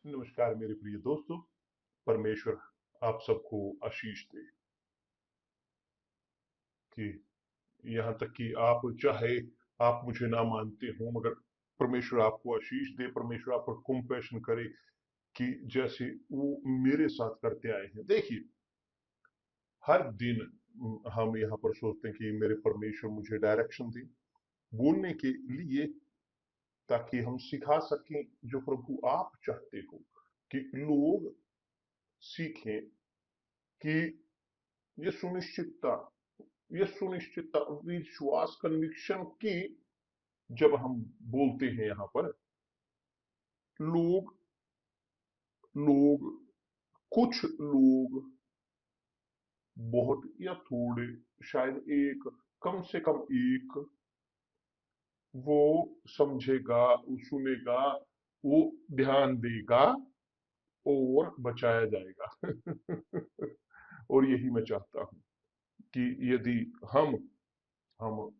नमस्कार मेरे प्रिय दोस्तों। परमेश्वर आप सबको आशीष दे कि यहाँ तक कि आप चाहे आप मुझे ना मानते हो, मगर परमेश्वर आपको आशीष दे। परमेश्वर आप पर कंपैशन करे कि जैसे वो मेरे साथ करते आए हैं। देखिए, हर दिन हम यहाँ पर सोचते हैं कि मेरे परमेश्वर मुझे डायरेक्शन दे बोलने के लिए, ताकि हम सिखा सकें जो प्रभु आप चाहते हो कि लोग सीखें। कि ये सुनिश्चितता ये सुनिश्चितता विश्वास कन्विक्शन की जब हम बोलते हैं यहाँ पर, लोग लोग कुछ लोग बहुत या थोड़े, शायद एक, कम से कम एक, वो समझेगा, वो सुनेगा, वो ध्यान देगा और बचाया जाएगा। और यही मैं चाहता हूं कि यदि हम हम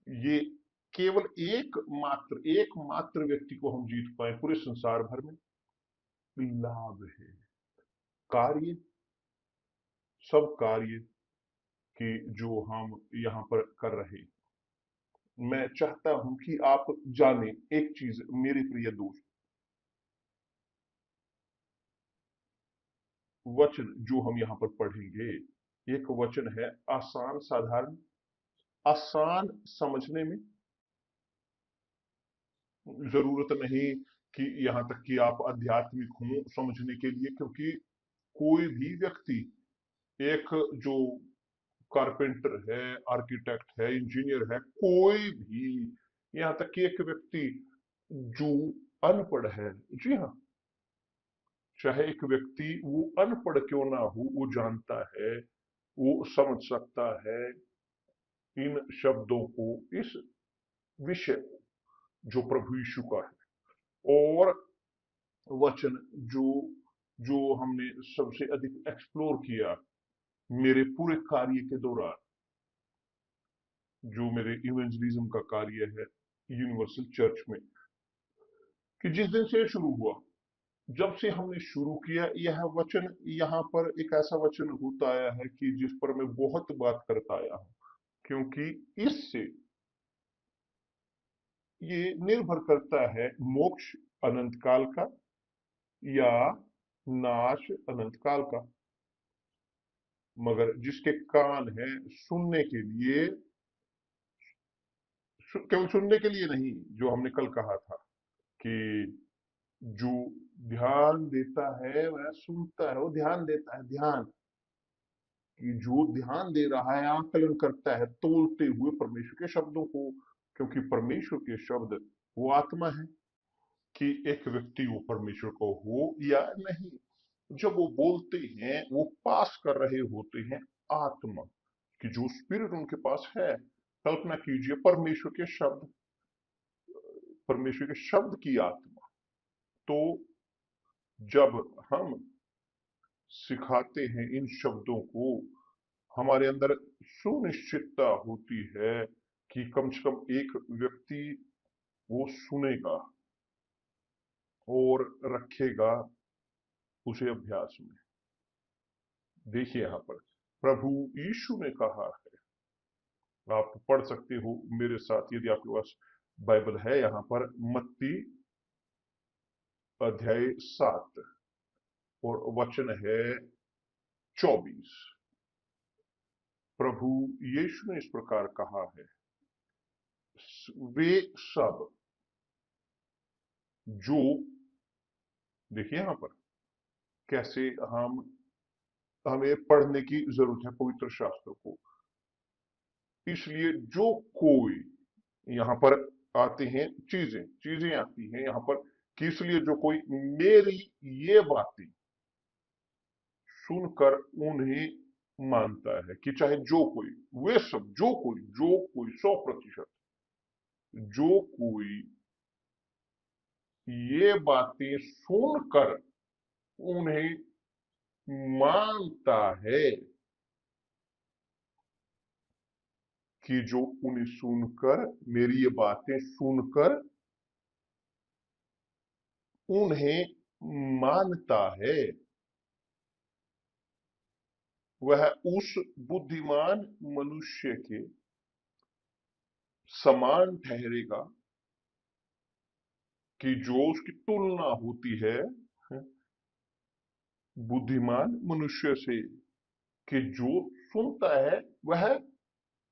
ये केवल एकमात्र व्यक्ति को हम जीत पाए पूरे संसार भर में, लाभ है। कार्य, सब कार्य कि जो हम यहाँ पर कर रहे हैं। मैं चाहता हूं कि आप जाने एक चीज मेरे प्रिय दोस्त। वचन जो हम यहाँ पर पढ़ेंगे, एक वचन है आसान, साधारण, आसान समझने में। जरूरत नहीं कि यहाँ तक कि आप आध्यात्मिक हो समझने के लिए, क्योंकि कोई भी व्यक्ति, एक जो कारपेंटर है, आर्किटेक्ट है, इंजीनियर है, कोई भी, यहाँ तक कि एक व्यक्ति जो अनपढ़ है, जी हाँ, चाहे एक व्यक्ति वो अनपढ़ क्यों ना हो, वो जानता है, वो समझ सकता है इन शब्दों को, इस विषय को जो प्रभु यीशु का है। और वचन जो जो हमने सबसे अधिक एक्सप्लोर किया मेरे पूरे कार्य के दौरान, जो मेरे इवेंजलिज्म का कार्य है यूनिवर्सल चर्च में, कि जिस दिन से ये शुरू हुआ, जब से हमने शुरू किया, यह वचन यहाँ पर एक ऐसा वचन होता आया है कि जिस पर मैं बहुत बात करता आया हूं, क्योंकि इससे ये निर्भर करता है मोक्ष अनंत काल का या नाश अनंत काल का। मगर जिसके कान है सुनने के लिए, केवल सुनने के लिए नहीं, जो हमने कल कहा था कि जो ध्यान देता है वह सुनता है, वो ध्यान देता है, ध्यान, कि जो ध्यान दे रहा है आकलन करता है तोलते हुए परमेश्वर के शब्दों को, क्योंकि परमेश्वर के शब्द वो आत्मा है। कि एक व्यक्ति वो परमेश्वर को हो या नहीं, जब वो बोलते हैं वो पास कर रहे होते हैं आत्मा कि जो स्पिरिट उनके पास है। कल्पना कीजिए परमेश्वर के शब्द की आत्मा। तो जब हम सिखाते हैं इन शब्दों को, हमारे अंदर सुनिश्चितता होती है कि कम से कम एक व्यक्ति वो सुनेगा और रखेगा उसे अभ्यास में। देखिए यहाँ पर प्रभु यीशु ने कहा है, आप पढ़ सकते हो मेरे साथ यदि आपके पास बाइबल है, यहाँ पर मत्ती अध्याय 7 और वचन है 24। प्रभु यीशु ने इस प्रकार कहा है, वे सब जो, देखिए यहाँ पर कैसे हमें पढ़ने की जरूरत है पवित्र शास्त्र को। इसलिए जो कोई, यहाँ पर आते हैं चीजें चीजें आती हैं यहाँ पर, कि इसलिए जो कोई मेरी ये बातें सुनकर उन्हें मानता है, कि चाहे जो कोई, वे सब, जो कोई 100%, जो कोई ये बातें सुनकर उन्हें मानता है, कि जो उन्हें सुनकर, मेरी ये बातें सुनकर उन्हें मानता है, वह उस बुद्धिमान मनुष्य के समान ठहरेगा कि जो उसकी तुलना होती है बुद्धिमान मनुष्य से, कि जो सुनता है वह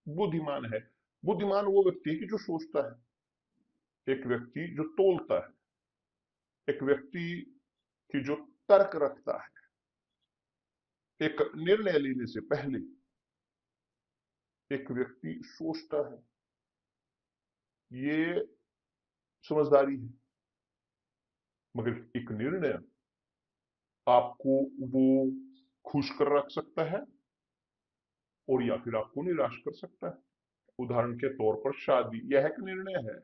बुद्धिमान है। बुद्धिमान वो व्यक्ति है कि जो सोचता है, एक व्यक्ति जो तोलता है, एक व्यक्ति की जो तर्क रखता है, एक निर्णय लेने से पहले एक व्यक्ति सोचता है, ये समझदारी है। मगर एक निर्णय आपको वो खुश कर रख सकता है और या फिर आपको निराश कर सकता है। उदाहरण के तौर पर शादी, यह एक निर्णय है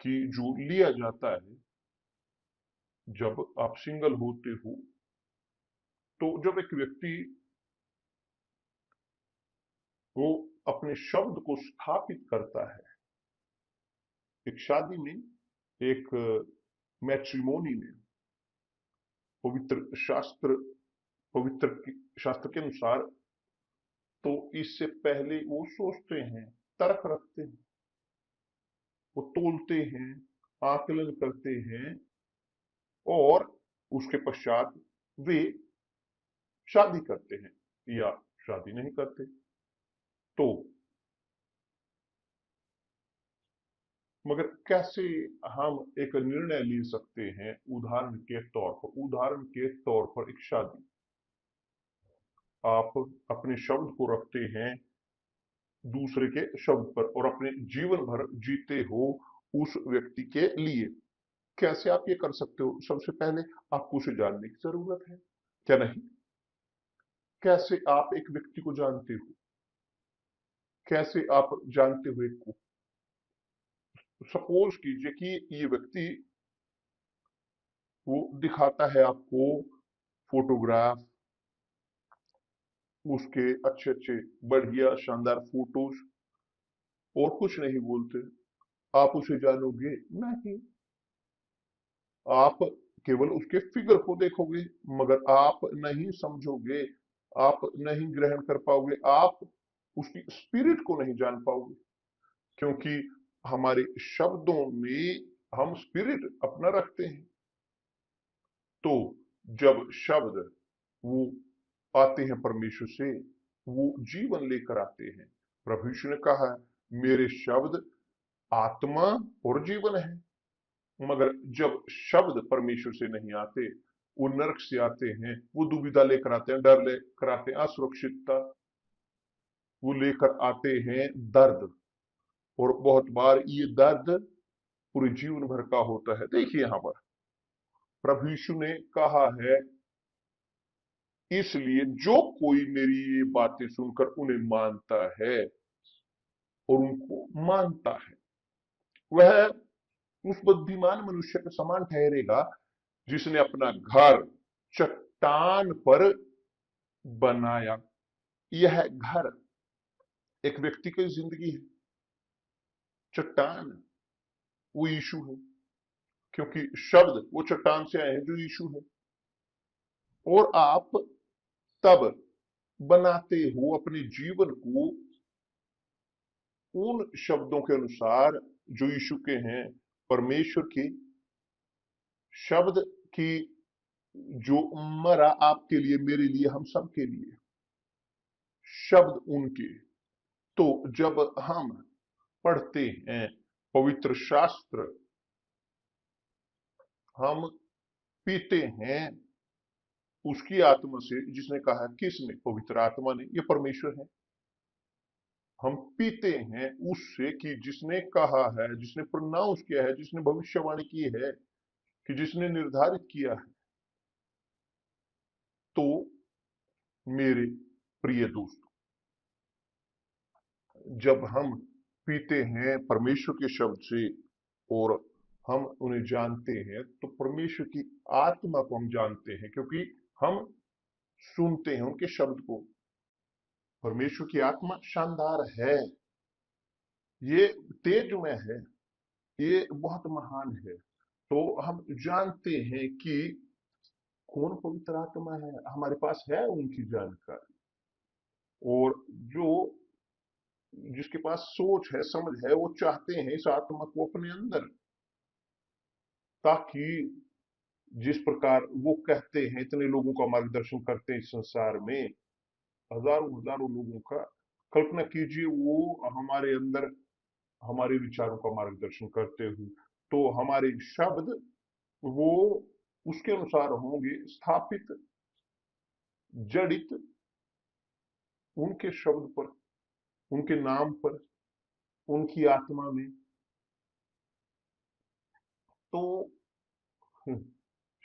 कि जो लिया जाता है जब आप सिंगल होते हो। तो जब एक व्यक्ति वो अपने शब्द को स्थापित करता है, एक शादी में, एक मैट्रिमोनी में, पवित्र शास्त्र शास्त्र के अनुसार, तो इससे पहले वो सोचते हैं, तर्क रखते हैं, वो तोलते हैं, आकलन करते हैं और उसके पश्चात वे शादी करते हैं या शादी नहीं करते। तो मगर कैसे हम एक निर्णय ले सकते हैं? उदाहरण के तौर पर एक शादी, आप अपने शब्द को रखते हैं दूसरे के शब्द पर और अपने जीवन भर जीते हो उस व्यक्ति के लिए। कैसे आप ये कर सकते हो? सबसे पहले आपको उसे जानने की जरूरत है, क्या नहीं? कैसे आप एक व्यक्ति को जानते हो? कैसे आप जानते हो एक को? सपोज कीजिए कि ये व्यक्ति वो दिखाता है आपको फोटोग्राफ, उसके अच्छे अच्छे बढ़िया शानदार फोटोज, और कुछ नहीं बोलते, आप उसे जानोगे नहीं। आप केवल उसके फिगर को देखोगे मगर आप नहीं समझोगे, आप नहीं ग्रहण कर पाओगे, आप उसकी स्पिरिट को नहीं जान पाओगे। क्योंकि हमारे शब्दों में हम स्पिरिट अपना रखते हैं। तो जब शब्द वो आते हैं परमेश्वर से, वो जीवन लेकर आते हैं। प्रभु यीशु ने कहा है मेरे शब्द आत्मा और जीवन है। मगर जब शब्द परमेश्वर से नहीं आते, वो नरक से आते हैं, वो दुविधा लेकर आते हैं, डर लेकर आते हैं, असुरक्षितता, वो लेकर आते हैं दर्द। और बहुत बार ये दर्द पूरे जीवन भर का होता है। देखिए यहां पर प्रभु यीशु ने कहा है, इसलिए जो कोई मेरी ये बातें सुनकर उन्हें मानता है और उनको मानता है, वह उस बुद्धिमान मनुष्य के समान ठहरेगा जिसने अपना घर चट्टान पर बनाया। यह घर एक व्यक्ति की जिंदगी है, चट्टान वो यीशु है, क्योंकि शब्द वो चट्टान से आए हैं जो यीशु है। और आप तब बनाते हो अपने जीवन को उन शब्दों के अनुसार जो यीशु के हैं, परमेश्वर के शब्द की, जो मरा आपके लिए, मेरे लिए, हम सब के लिए, शब्द उनके। तो जब हम पढ़ते हैं पवित्र शास्त्र, हम पीते हैं उसकी आत्मा से, जिसने कहा, किसने? पवित्र आत्मा ने, ये परमेश्वर है। हम पीते हैं उससे कि जिसने कहा है, जिसने प्रोनाउंस किया है, जिसने भविष्यवाणी की है, कि जिसने निर्धारित किया है। तो मेरे प्रिय दोस्त, जब हम पीते हैं परमेश्वर के शब्द से और हम उन्हें जानते हैं, तो परमेश्वर की आत्मा को हम जानते हैं, क्योंकि हम सुनते हैं उनके शब्द को। परमेश्वर की आत्मा शानदार है, ये तेजमय है, ये बहुत महान है। तो हम जानते हैं कि कौन पवित्र आत्मा है, हमारे पास है उनकी जानकारी। और जो जिसके पास सोच है, समझ है, वो चाहते हैं इस आत्मा को अपने अंदर, ताकि जिस प्रकार वो कहते हैं, इतने लोगों का मार्गदर्शन करते हैं इस संसार में, हजारों हजारों लोगों का, कल्पना कीजिए वो हमारे अंदर हमारे विचारों का मार्गदर्शन करते हुए, तो हमारे शब्द वो उसके अनुसार होंगे स्थापित, जड़ित उनके शब्द पर, उनके नाम पर, उनकी आत्मा में। तो हम्म,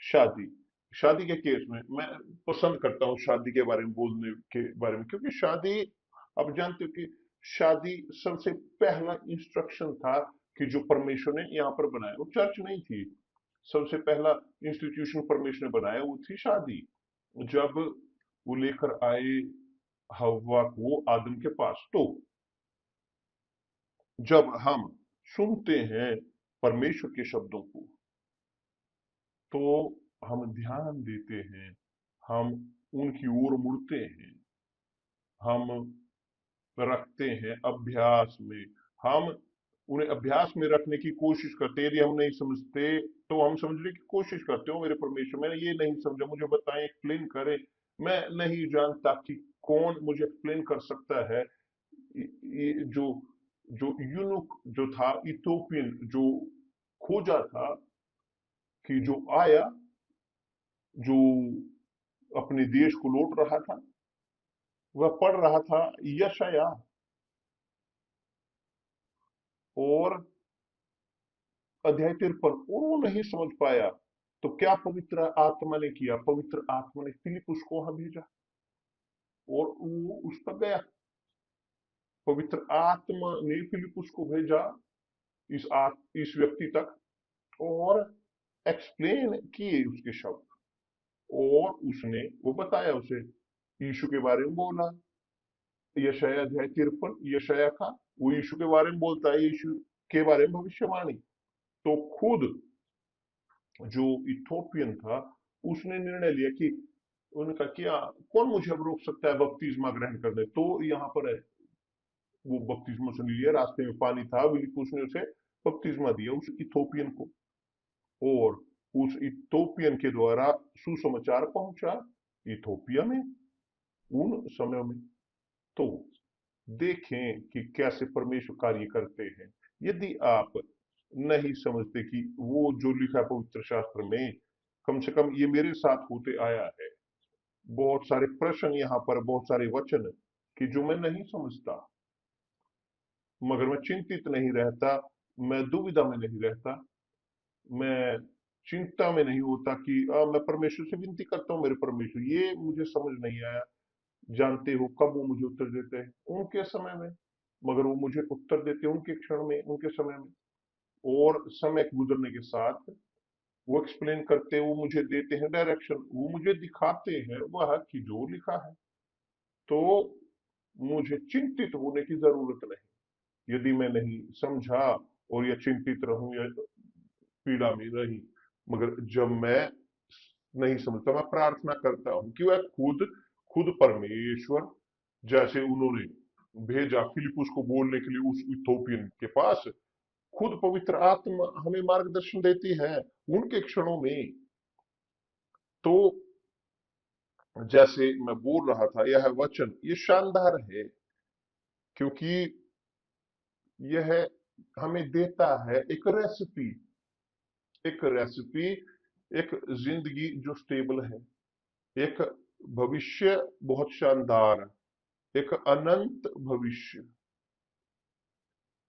शादी शादी के केस में मैं पसंद करता हूं शादी के बारे में बोलने के बारे में, क्योंकि शादी, आप जानते हो कि शादी सबसे पहला इंस्ट्रक्शन था कि जो परमेश्वर ने यहाँ पर बनाया, वो चर्च नहीं थी। सबसे पहला इंस्टीट्यूशन परमेश्वर ने बनाया वो थी शादी। जब वो लेकर आए हव्वा को आदम के पास, तो जब हम सुनते हैं परमेश्वर के शब्दों को, तो हम ध्यान देते हैं, हम उनकी ओर मुड़ते हैं, हम रखते हैं अभ्यास में, हम उन्हें अभ्यास में रखने की कोशिश करते हैं। यदि हम नहीं समझते तो हम समझने की कोशिश करते हो, मेरे परमेश्वर मैंने ये नहीं समझा, मुझे बताएं, एक्सप्लेन करें। मैं नहीं जानता कि कौन मुझे एक्सप्लेन कर सकता है। ये जो जो यूनुक जो था, इथोपियन जो खोजा था, कि जो आया, जो अपने देश को लौट रहा था, वह पढ़ रहा था यशाया, और अध्याय 53, और वो नहीं समझ पाया। तो क्या पवित्र आत्मा ने किया? पवित्र आत्मा ने फिलिपुस को वहां भेजा, और वो उस पर गया। पवित्र आत्मा ने फिलिपुस को भेजा इस व्यक्ति तक, और एक्सप्लेन किए उसके शब्द, और उसने वो बताया उसे, यीशु के बारे में बोला। यशाया अध्याय 53 यशाया का, वो यीशु के बारे में बोलता है, यीशु के बारे में भविष्यवाणी। तो खुद जो इथोपियन था, उसने निर्णय लिया कि, उनका क्या, कौन मुझे अब रोक सकता है बपतिस्मा ग्रहण करने? तो यहाँ पर है, वो बपतिस्मा उसने लिया, रास्ते में पानी था, फिलिप्पुस ने उसे बपतिस्मा दिया उस इथोपियन को, और उस इथोपियन के द्वारा सुसमाचार पहुंचा इथोपिया में उन समयों में। तो देखें कि कैसे परमेश्वर कार्य करते हैं। यदि आप नहीं समझते कि वो जो लिखा है पवित्र शास्त्र में, कम से कम ये मेरे साथ होते आया है, बहुत सारे प्रश्न यहाँ पर, बहुत सारे वचन कि जो मैं नहीं समझता, मगर मैं चिंतित नहीं रहता, मैं दुविधा में नहीं रहता, मैं चिंता में नहीं होता कि मैं परमेश्वर से विनती करता हूँ, मेरे परमेश्वर ये मुझे समझ नहीं आया। जानते हो कब वो मुझे उत्तर देते हैं? उनके समय में। मगर वो मुझे उत्तर देते हैं उनके क्षण में, उनके समय में। और समय गुजरने के साथ वो एक्सप्लेन करते हैं, वो मुझे देते हैं डायरेक्शन, वो मुझे दिखाते हैं वह कि जो लिखा है। तो मुझे चिंतित होने की जरूरत नहीं, यदि मैं नहीं समझा और या चिंतित रहूं या पीड़ा में रही। मगर जब मैं नहीं समझता, मैं प्रार्थना करता हूं कि वह खुद खुद परमेश्वर, जैसे उन्होंने भेजा फिलिपुस को बोलने के लिए उस इथोपियन के पास, खुद पवित्र आत्मा हमें मार्गदर्शन देती है उनके क्षणों में। तो जैसे मैं बोल रहा था, यह वचन ये शानदार है, क्योंकि यह हमें देता है एक रेसिपी, एक जिंदगी जो स्टेबल है, एक भविष्य बहुत शानदार, एक अनंत भविष्य।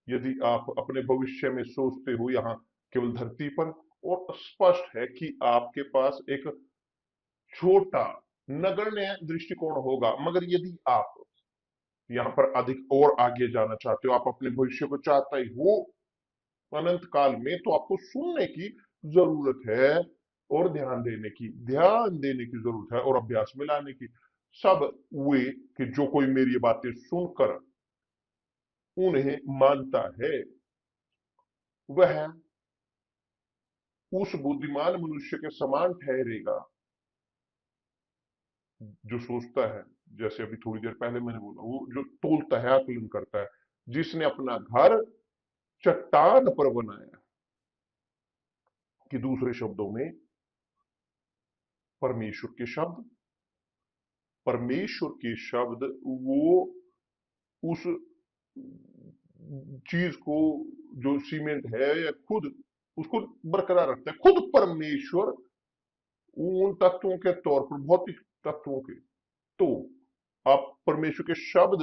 यदि आप अपने भविष्य में सोचते हो यहाँ केवल धरती पर, और स्पष्ट है कि आपके पास एक छोटा नगण्य दृष्टिकोण होगा, मगर यदि आप यहाँ पर अधिक और आगे जाना चाहते हो, आप अपने भविष्य को चाहते ही हो अनंत काल में, तो आपको सुनने की जरूरत है, और ध्यान देने की जरूरत है, और अभ्यास में लाने की। सब वे कि जो कोई मेरी ये बातें सुनकर उन्हें मानता है, वह उस बुद्धिमान मनुष्य के समान ठहरेगा जो सोचता है, जैसे अभी थोड़ी देर पहले मैंने बोला, वो जो तोलता है, आकलन करता है, जिसने अपना घर चट्टान पर बनाया। कि दूसरे शब्दों में, परमेश्वर के शब्द, परमेश्वर के शब्द वो उस चीज को, जो सीमेंट है या खुद, उसको बरकरार रखता है। खुद परमेश्वर उन तत्वों के तौर पर, भौतिक तत्वों के, तो आप परमेश्वर के शब्द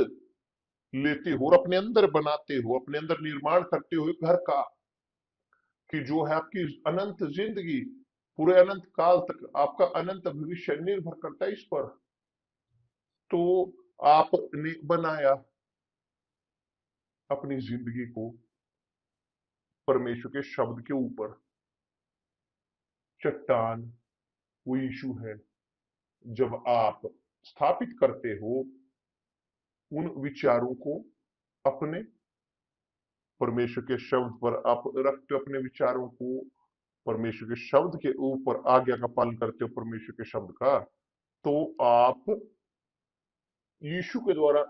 लेते हो और अपने अंदर बनाते हो, अपने अंदर निर्माण करते हो एक घर का, कि जो है आपकी अनंत जिंदगी, पूरे अनंत काल तक आपका अनंत भविष्य निर्भर करता है इस पर। तो आपने बनाया अपनी जिंदगी को परमेश्वर के शब्द के ऊपर। चट्टान वो यीशु है। जब आप स्थापित करते हो उन विचारों को, अपने परमेश्वर के शब्द पर आप रखते हो अपने विचारों को, परमेश्वर के शब्द के ऊपर आज्ञा का पालन करते हो परमेश्वर के शब्द का, तो आप यीशु के द्वारा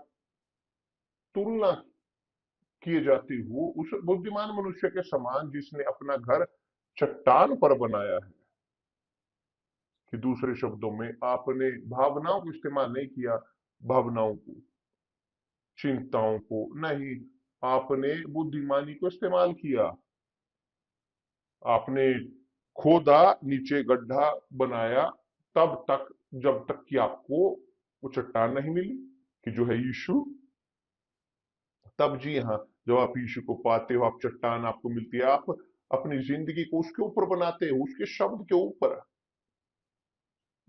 तुलना किए जाते हो उस बुद्धिमान मनुष्य के समान, जिसने अपना घर चट्टान पर बनाया है। कि दूसरे शब्दों में, आपने भावनाओं को इस्तेमाल नहीं किया, भावनाओं को, चिंताओं को नहीं, आपने बुद्धिमानी को इस्तेमाल किया। आपने खोदा, नीचे गड्ढा बनाया, तब तक, जब तक कि आपको वो चट्टान नहीं मिली, कि जो है यीशु। तब जी हाँ, जब आप यीशु को पाते हो, आप चट्टान आपको मिलती है, आप अपनी जिंदगी को उसके ऊपर बनाते हो, उसके शब्द के ऊपर।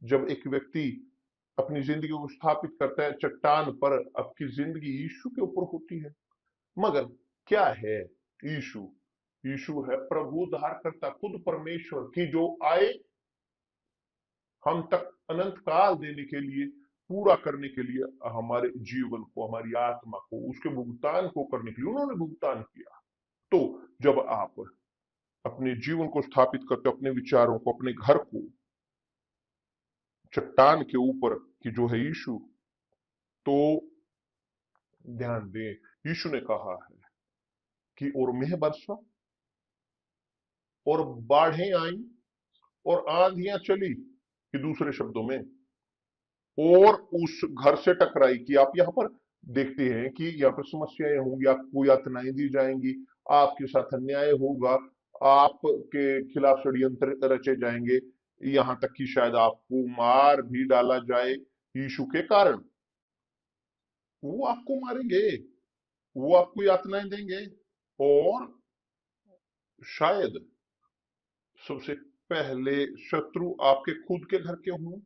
जब एक व्यक्ति अपनी जिंदगी को स्थापित करता है चट्टान पर, आपकी जिंदगी यीशु के ऊपर होती है। मगर क्या है यीशु? यीशु है प्रभु उद्धारकर्ता, खुद परमेश्वर की, जो आए हम तक अनंत काल देने के लिए, पूरा करने के लिए, हमारे जीवन को, हमारी आत्मा को, उसके भुगतान को करने के लिए उन्होंने भुगतान किया। तो जब आप अपने जीवन को स्थापित करते हो, अपने विचारों को, अपने घर को चट्टान के ऊपर, कि जो है यीशु, तो ध्यान दें, यीशु ने कहा है कि और मेह बरसा और बाढ़ें आई और आंधियां चली, कि दूसरे शब्दों में, और उस घर से टकराई। कि आप यहां पर देखते हैं कि यहाँ पर समस्याएं होंगी, आपको यातनाएं दी जाएंगी, आपके साथ अन्याय होगा, आपके खिलाफ षड्यंत्र रचे जाएंगे, यहां तक कि शायद आपको मार भी डाला जाए यीशु के कारण। वो आपको मारेंगे, वो आपको यातनाएं देंगे, और शायद सबसे पहले शत्रु आपके खुद के घर के हों,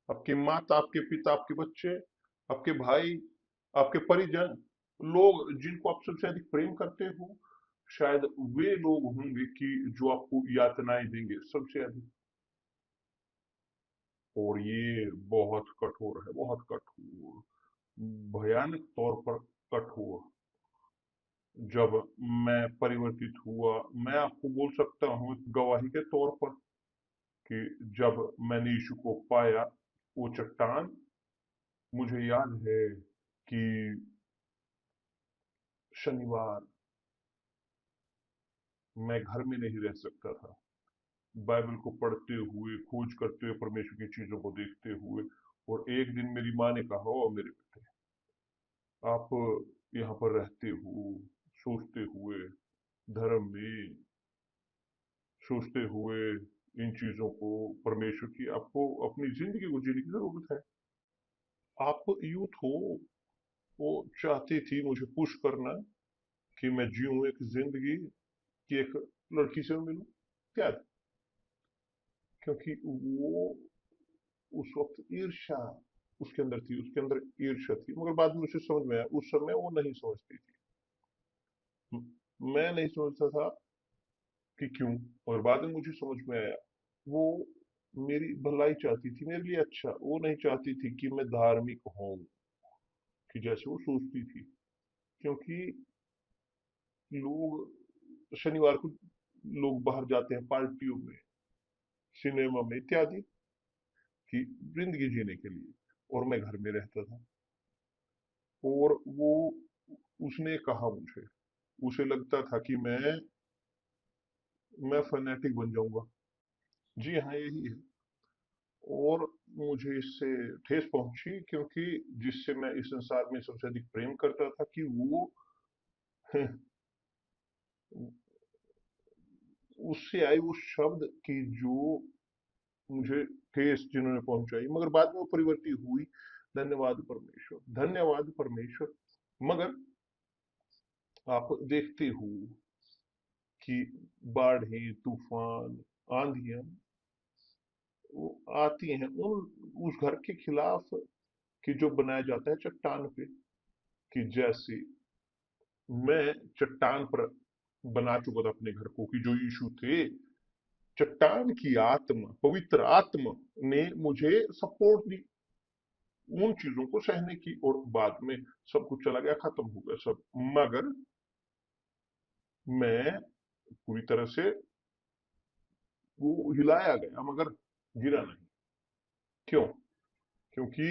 आपकी माता, आपके पिता, आपके बच्चे, आपके भाई, आपके परिजन, लोग जिनको आप सबसे अधिक प्रेम करते हो, शायद वे लोग होंगे कि जो आपको यातनाएं देंगे सबसे अधिक। और ये बहुत कठोर है, बहुत कठोर, भयानक तौर पर कठोर। जब मैं परिवर्तित हुआ, मैं आपको बोल सकता हूं एक गवाही के तौर पर, कि जब मैंने यीशु को पाया, वो चट्टान, मुझे याद है कि शनिवार मैं घर में नहीं रह सकता था, बाइबल को पढ़ते हुए, खोज करते हुए, परमेश्वर की चीजों को देखते हुए। और एक दिन मेरी माँ ने कहा, ओ मेरे बेटे, आप यहाँ पर रहते हो, सोचते हुए, धर्म में सोचते हुए, इन चीजों को, परमेश्वर की, आपको अपनी जिंदगी को जीने की जरूरत है। आप यूथ हो। वो चाहती थी मुझे पुश करना, कि मैं जीऊं एक जिंदगी, कि एक लड़की से मिलूं, क्या, क्योंकि वो उस वक्त ईर्ष्या उसके अंदर थी, उसके अंदर ईर्ष्या थी। मगर बाद में उसे समझ में आया, उस समय वो नहीं समझती थी, मैं नहीं समझता था कि क्यों। और बाद में मुझे समझ में आया, वो मेरी भलाई चाहती थी, मेरे लिए अच्छा। वो नहीं चाहती थी कि मैं धार्मिक हूं, कि जैसे वो सोचती थी। क्योंकि लोग शनिवार को लोग बाहर जाते हैं पार्टियों में, सिनेमा में इत्यादि की जिंदगी जीने के लिए, और मैं घर में रहता था। और वो उसने कहा मुझे, उसे लगता था कि मैं फैनेटिक बन जाऊंगा। जी हाँ, यही है। और मुझे इससे ठेस पहुंची, क्योंकि जिससे मैं इस संसार में सबसे अधिक प्रेम करता था कि वो उससे आई उस शब्द की जो मुझे ठेस जिन्होंने पहुंचाई, मगर बाद में वो परिवर्तित हुई। धन्यवाद परमेश्वर, धन्यवाद परमेश्वर। मगर आप देखते हो कि बाढ़ें, तूफान, आंधियां वो आती हैं उस घर के खिलाफ कि जो बनाया जाता है चट्टान पे। कि जैसे मैं चट्टान पर बना चुका था अपने घर को, कि जो यीशु थे, चट्टान की आत्मा, पवित्र आत्मा ने मुझे सपोर्ट दी उन चीजों को सहने की, और बाद में सब कुछ चला गया, खत्म हो गया सब। मगर मैं पूरी तरह से वो हिलाया गया, मगर गिरा नहीं। क्यों? क्योंकि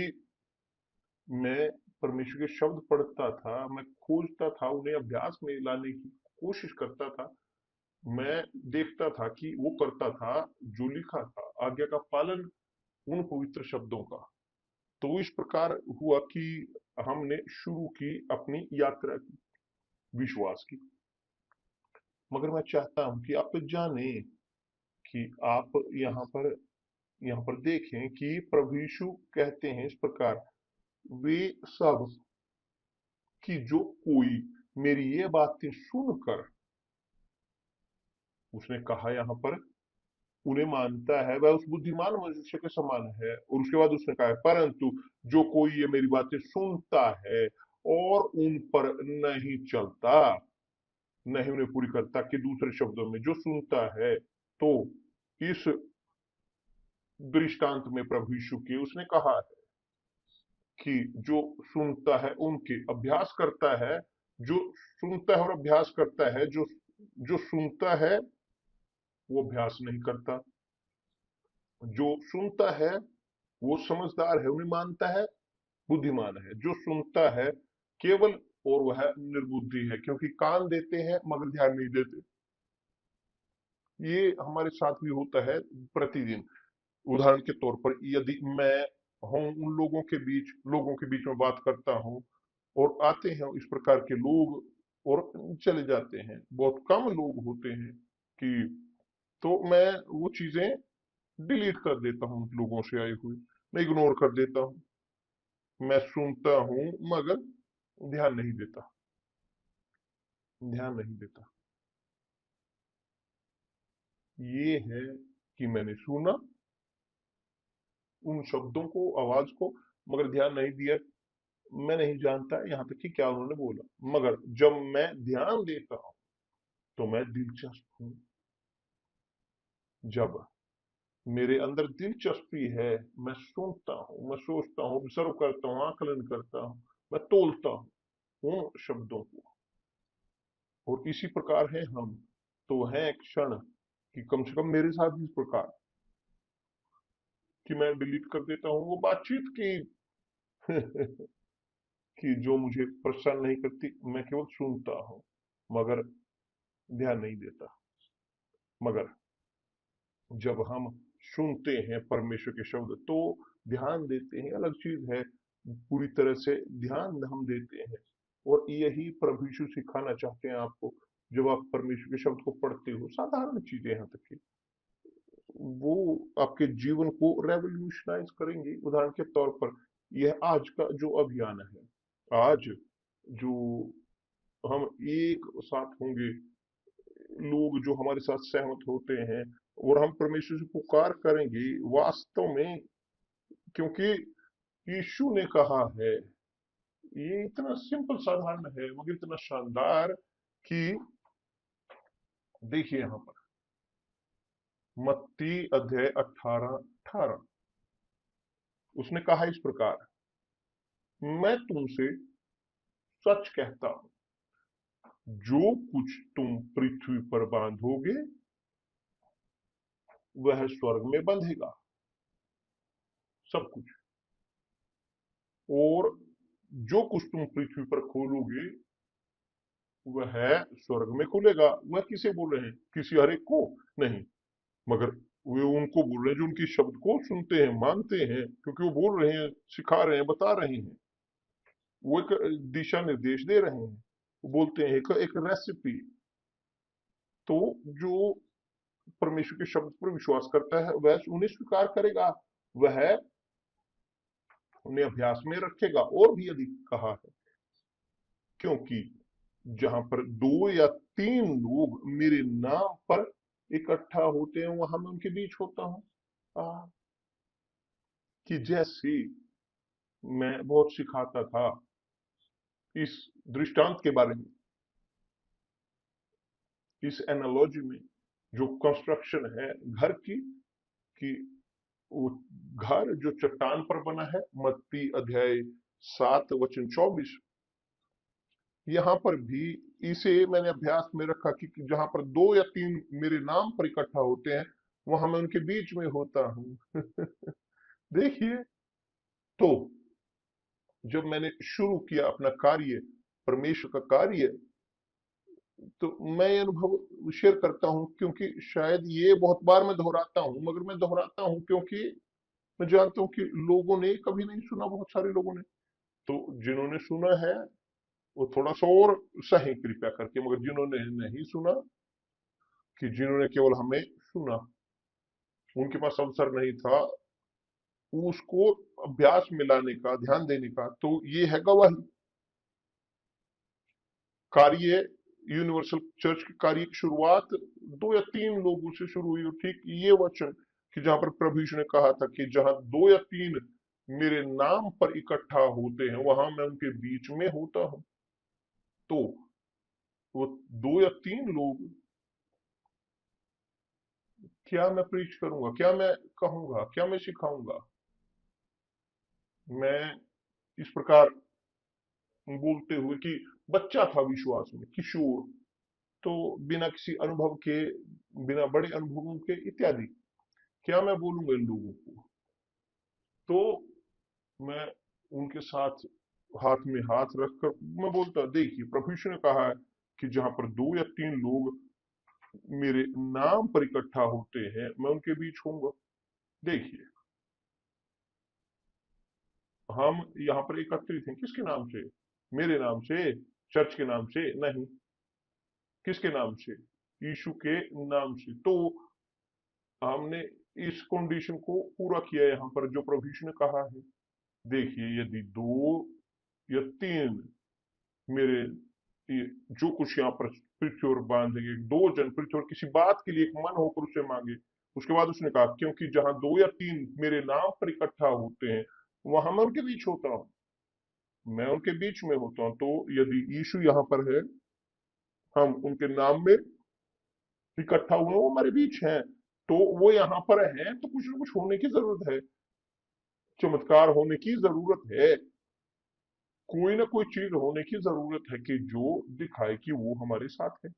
मैं परमेश्वर के शब्द पढ़ता था, मैं खोजता था, उन्हें अभ्यास में लाने की कोशिश करता था। मैं देखता था कि वो करता था जो लिखा था, आज्ञा का पालन उन पवित्र शब्दों का। तो इस प्रकार हुआ कि हमने शुरू की अपनी यात्रा की, विश्वास की। मगर मैं चाहता हूं कि आप जाने कि आप यहाँ पर देखें कि प्रभु यीशु कहते हैं इस प्रकार, वे सब कि जो कोई मेरी ये बातें सुनकर, उसने कहा यहाँ पर, उन्हें मानता है, वह उस बुद्धिमान मनुष्य के समान है। और उसके बाद उसने कहा है, परंतु जो कोई ये मेरी बातें सुनता है और उन पर नहीं चलता, नहीं उन्हें पूरी करता, कि दूसरे शब्दों में जो सुनता है, तो इस दृष्टांत में प्रभु यीशु के उसने कहा है कि जो सुनता है उनके अभ्यास करता है, जो सुनता है और अभ्यास करता है, जो जो सुनता है वो अभ्यास नहीं करता, जो सुनता है वो समझदार है, उन्हें मानता है, बुद्धिमान है। जो सुनता है केवल, और वह निर्बुद्धि है, क्योंकि कान देते हैं मगर ध्यान नहीं देते। ये हमारे साथ भी होता है प्रतिदिन। उदाहरण के तौर पर, यदि मैं हूं उन लोगों के बीच में बात करता हूं, और आते हैं इस प्रकार के लोग और चले जाते हैं, बहुत कम लोग होते हैं कि, तो मैं वो चीजें डिलीट कर देता हूं, लोगों से आए हुए मैं इग्नोर कर देता हूं। मैं सुनता हूं मगर ध्यान नहीं देता, ध्यान नहीं देता। ये है कि मैंने सुना उन शब्दों को, आवाज को, मगर ध्यान नहीं दिया। मैं नहीं जानता यहाँ तक कि क्या उन्होंने बोला, मगर जब मैं ध्यान देता हूं तो मैं दिलचस्प हूं। जब मेरे अंदर दिलचस्पी है, मैं सुनता हूं, मैं सोचता हूं, ऑब्जर्व करता हूं, आकलन करता हूं, मैं तोलता हूं उन शब्दों को। और इसी प्रकार है हम, तो है एक क्षण कि कम से कम मेरे साथ भी इस प्रकार, कि मैं डिलीट कर देता हूं वो बातचीत की कि जो मुझे परेशान नहीं करती, मैं केवल सुनता हूं मगर ध्यान नहीं देता। मगर जब हम सुनते हैं परमेश्वर के शब्द, तो ध्यान देते हैं, अलग चीज है। पूरी तरह से ध्यान हम देते हैं, और यही प्रभु यीशु सिखाना चाहते हैं आपको। जब आप परमेश्वर के शब्द को पढ़ते हो, साधारण चीजें यहाँ तक की, वो आपके जीवन को रेवोल्यूशनाइज करेंगी। उदाहरण के तौर पर, यह आज का जो अभियान है, आज जो हम एक साथ होंगे, लोग जो हमारे साथ सहमत होते हैं, और हम परमेश्वर से पुकार करेंगे वास्तव में, क्योंकि यीशु ने कहा है। ये इतना सिंपल साधारण है मगर इतना शानदार कि, देखिए यहां पर मत्ती अध्याय 18:18, उसने कहा इस प्रकार, मैं तुमसे सच कहता हूं, जो कुछ तुम पृथ्वी पर बांधोगे वह स्वर्ग में बंधेगा सब कुछ। और जो कुछ तुम पृथ्वी पर खोलोगे वह स्वर्ग में खुलेगा। वह किसे बोल रहे हैं? किसी हर एक को नहीं, मगर वे उनको बोल रहे हैं जो उनकी शब्द को सुनते हैं, मानते हैं, क्योंकि वो बोल रहे हैं, सिखा रहे हैं, बता रहे हैं। वो एक दिशा निर्देश दे रहे हैं। वो बोलते हैं एक रेसिपी। तो जो परमेश्वर के शब्द पर विश्वास करता है वह उन्हें स्वीकार करेगा, वह उन्हें अभ्यास में रखेगा। और भी अधिक कहा है, क्योंकि जहां पर दो या तीन लोग मेरे नाम पर इकट्ठा होते हैं वहां मैं उनके बीच होता हूं। कि जैसे मैं बहुत सिखाता था इस दृष्टांत के बारे में, इस एनालॉजी में, जो कंस्ट्रक्शन है घर की, कि वो घर जो चट्टान पर बना है, मत्ती अध्याय 7 वचन 24। यहां पर भी इसे मैंने अभ्यास में रखा कि जहां पर दो या तीन मेरे नाम पर इकट्ठा होते हैं वहां मैं उनके बीच में होता हूं। देखिए, तो जब मैंने शुरू किया अपना कार्य, परमेश्वर का कार्य, तो मैं ये अनुभव शेयर करता हूं, क्योंकि शायद ये बहुत बार मैं दोहराता हूं, मगर मैं दोहराता हूं क्योंकि मैं जानता हूं कि लोगों ने कभी नहीं सुना, बहुत सारे लोगों ने। तो जिन्होंने सुना है वो थोड़ा सा और सही कृपया करके, मगर जिन्होंने नहीं सुना, कि जिन्होंने केवल हमें सुना, उनके पास अवसर नहीं था उसको अभ्यास में लाने का, ध्यान देने का, तो ये है गवाही। कार्य, यूनिवर्सल चर्च के कार्य की शुरुआत दो या तीन लोगों से शुरू हुई। और ठीक ये वचन कि जहां पर प्रभु यीशु ने कहा था कि जहां दो या तीन मेरे नाम पर इकट्ठा होते हैं वहां मैं उनके बीच में होता हूं। तो वो दो या तीन लोग, क्या मैं प्रीच करूंगा, क्या मैं कहूंगा, क्या मैं सिखाऊंगा, मैं इस प्रकार बोलते हुए कि बच्चा था विश्वास में, किशोर, तो बिना किसी अनुभव के, बिना बड़े अनुभवों के इत्यादि, क्या मैं बोलूंगा इन लोगों को? तो मैं उनके साथ हाथ में हाथ रखकर मैं बोलता, देखिए प्रभु यीशु ने कहा है कि जहां पर दो या तीन लोग मेरे नाम पर इकट्ठा होते हैं मैं उनके बीच होऊंगा। देखिए, हम यहाँ पर एकत्रित हैं किसके नाम से? मेरे नाम से, चर्च के नाम से नहीं। किसके नाम से? यीशु के नाम से। तो हमने इस कंडीशन को पूरा किया यहाँ पर जो प्रभु यीशु ने कहा है। देखिए, यदि दो या तीन मेरे, ये जो कुछ यहाँ पर पृथ्वी और बांधेंगे, दो जन पृथ्वी और किसी बात के लिए एक मन होकर उसे मांगे। उसके बाद उसने कहा, क्योंकि जहां दो या तीन मेरे नाम पर इकट्ठा होते हैं वहां मैं उनके बीच होता हूँ, मैं उनके बीच में होता हूँ। तो यदि यीशु यहाँ पर है, हम उनके नाम में इकट्ठा हुए, वो हमारे बीच हैं, तो वो यहाँ पर है, तो कुछ ना कुछ होने की जरूरत है, चमत्कार होने की जरूरत है, कोई ना कोई चीज होने की जरूरत है कि जो दिखाए कि वो हमारे साथ है।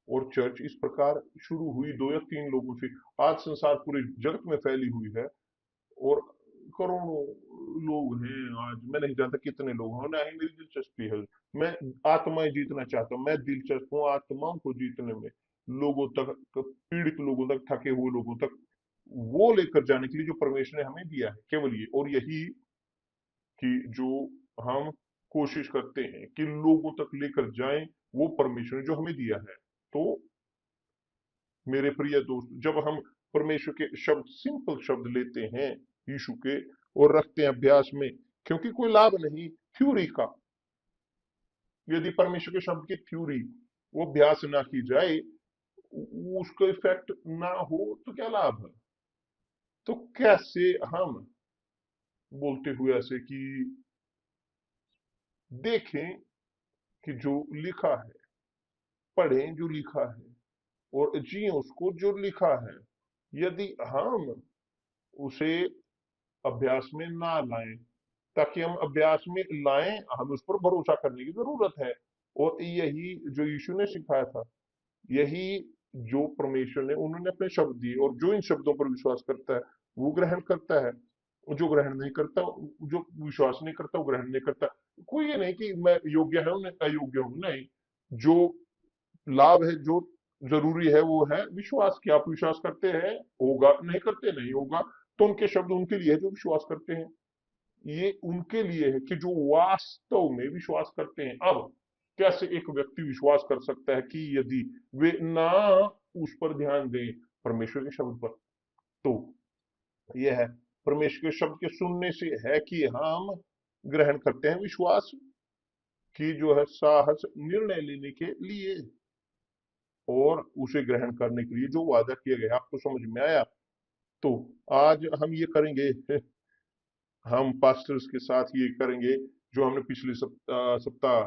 और चर्च इस प्रकार शुरू हुई दो या तीन लोगों से। आज संसार पूरे जगत में फैली हुई है, और करोड़ों लोग हैं। आज मैं नहीं जानता कितने लोग हैं, ना ही मेरी दिलचस्पी है। मैं आत्माएं जीतना चाहता हूँ, मैं दिलचस्प हूँ आत्माओं को जीतने में, लोगों तक, पीड़ित लोगों तक, थके हुए लोगों तक वो लेकर जाने के लिए जो परमेश्वर ने हमें दिया है, केवल ये। और यही कि जो हम कोशिश करते हैं कि लोगों तक लेकर जाएं, वो परमेश्वर ने जो हमें दिया है। तो मेरे प्रिय दोस्त, जब हम परमेश्वर के शब्द, सिंपल शब्द लेते हैं यीशु के, और रखते हैं अभ्यास में, क्योंकि कोई लाभ नहीं थ्योरी का। यदि परमेश्वर के शब्द की थ्योरी, वो अभ्यास ना की जाए, उसका इफेक्ट ना हो, तो क्या लाभ है? तो कैसे हम बोलते हुए ऐसे कि देखें कि जो लिखा है, पढ़ें जो लिखा है, और जिए उसको जो लिखा है। यदि हम उसे अभ्यास में ना लाएं, ताकि हम अभ्यास में लाएं, हमें उस पर भरोसा करने की जरूरत है। और यही जो यीशु ने सिखाया था, यही जो परमेश्वर ने उन्होंने अपने शब्द दिए, और जो इन शब्दों पर विश्वास करता है वो ग्रहण करता है, जो ग्रहण नहीं करता, जो विश्वास नहीं करता वो ग्रहण नहीं करता। कोई ये नहीं कि मैं योग्य है उन्हें अयोग्य हूं, नहीं। जो लाभ है, जो जरूरी है वो है विश्वास की। आप विश्वास करते हैं होगा, नहीं करते नहीं होगा। तो उनके शब्द उनके लिए है जो विश्वास करते हैं। ये उनके लिए है कि जो वास्तव में विश्वास करते हैं। अब कैसे एक व्यक्ति विश्वास कर सकता है कि यदि वे ना उस पर ध्यान दें, परमेश्वर के शब्द पर? तो यह है, परमेश्वर के शब्द के सुनने से है कि हम ग्रहण करते हैं विश्वास की जो है साहस निर्णय लेने के लिए, और उसे ग्रहण करने के लिए जो वादा किया गया। आपको समझ में आया? तो आज हम ये करेंगे, हम पास्टर्स के साथ ये करेंगे जो हमने पिछले सप्ताह सप्ताह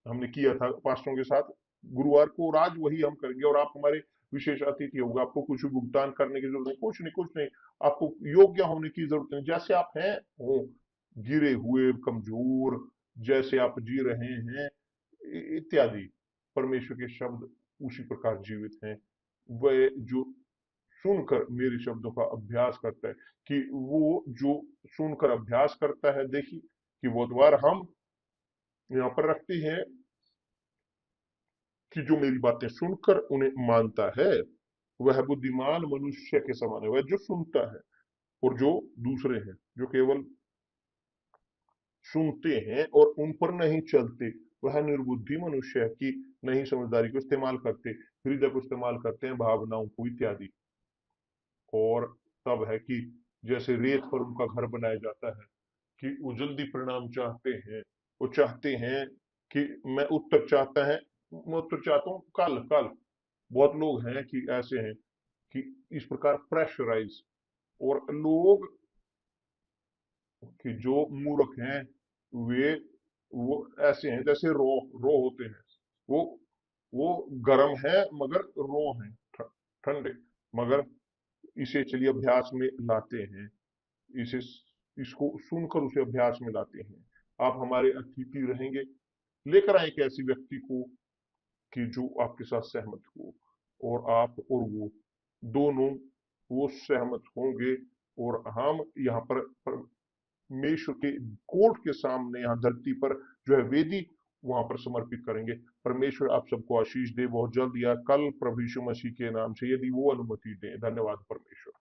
हमने किया था पास्टरों के साथ गुरुवार को, और आज वही हम करेंगे। और आप हमारे विशेष अतिथि होगा, आपको कुछ भुगतान करने की जरूरत नहीं, कुछ नहीं, कुछ नहीं। आपको योग्य होने की जरूरत नहीं, जैसे आप हैं हो, गिरे हुए, कमजोर, जैसे आप जी रहे हैं इत्यादि, परमेश्वर के शब्द उसी प्रकार जीवित हैं। वह जो सुनकर मेरे शब्दों का अभ्यास करता है, कि वो जो सुनकर अभ्यास करता है, देखिए कि बहुत बार हम यहाँ पर रखते हैं कि जो मेरी बातें सुनकर उन्हें मानता है वह बुद्धिमान मनुष्य के समान है। वह जो सुनता है, और जो दूसरे हैं जो केवल सुनते हैं और उन पर नहीं चलते, वह निर्बुद्धि मनुष्य है, कि नहीं समझदारी को इस्तेमाल करते, हृदय को इस्तेमाल करते हैं, भावनाओं को इत्यादि। और तब है कि जैसे रेत पर उनका घर बनाया जाता है, कि वो जल्दी परिणाम चाहते हैं। वो चाहते हैं कि मैं उत्तर चाहता है, मैं उत्तर चाहता हूँ कल कल। बहुत लोग हैं कि ऐसे हैं कि इस प्रकार प्रेशराइज, और लोग कि जो मूर्ख हैं वे, वो ऐसे हैं जैसे रो रो होते हैं। वो वो गर्म है मगर रो हैं, ठंडे, मगर इसे चलिए अभ्यास में लाते हैं, इसे इसको सुनकर उसे अभ्यास में लाते हैं। आप हमारे अतिथि रहेंगे, लेकर आए एक ऐसे व्यक्ति को कि जो आपके साथ सहमत हो, और आप और वो दोनों वो सहमत होंगे, और हम यहाँ पर परमेश्वर के कोर्ट के सामने, यहाँ धरती पर जो है वेदी, वहां पर समर्पित करेंगे। परमेश्वर आप सबको आशीष दे बहुत जल्द, या कल प्रभु यीशु मसीह के नाम से, यदि वो अनुमति दे। धन्यवाद परमेश्वर।